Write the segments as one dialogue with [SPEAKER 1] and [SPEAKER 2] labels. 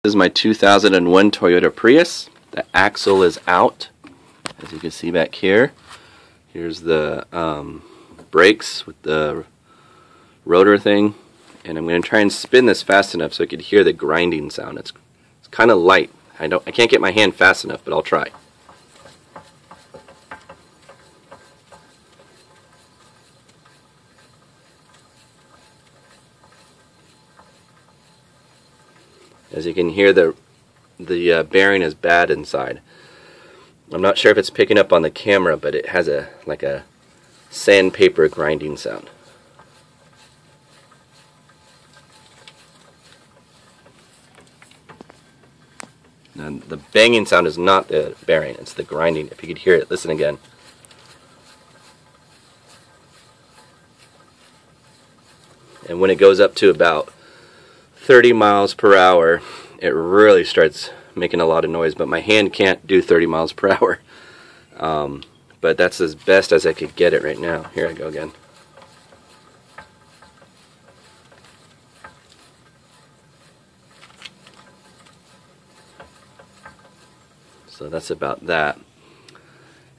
[SPEAKER 1] This is my 2001 Toyota Prius. The axle is out, as you can see back here. Here's the brakes with the rotor thing, and I'm going to try and spin this fast enough so I could hear the grinding sound. It's kind of light. I can't get my hand fast enough, but I'll try. As you can hear, the bearing is bad inside. I'm not sure if it's picking up on the camera, but it has like a sandpaper grinding sound. And the banging sound is not the bearing, it's the grinding. If you could hear it, listen again. And when it goes up to about 30 miles per hour, it really starts making a lot of noise, but my hand can't do 30 miles per hour. But that's as best as I could get it right now. Here I go again. So that's about that.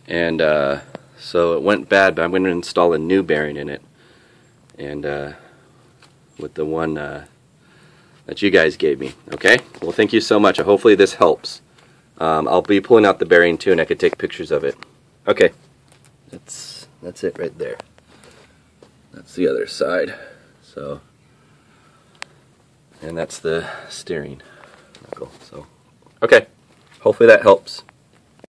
[SPEAKER 1] And so it went bad, but I'm going to install a new bearing in it. And with the one that you guys gave me. Okay? Well, thank you so much. Hopefully this helps. I'll be pulling out the bearing too, and I could take pictures of it. Okay. That's it right there. That's the other side. So, and that's the steering knuckle. So, okay. Hopefully that helps.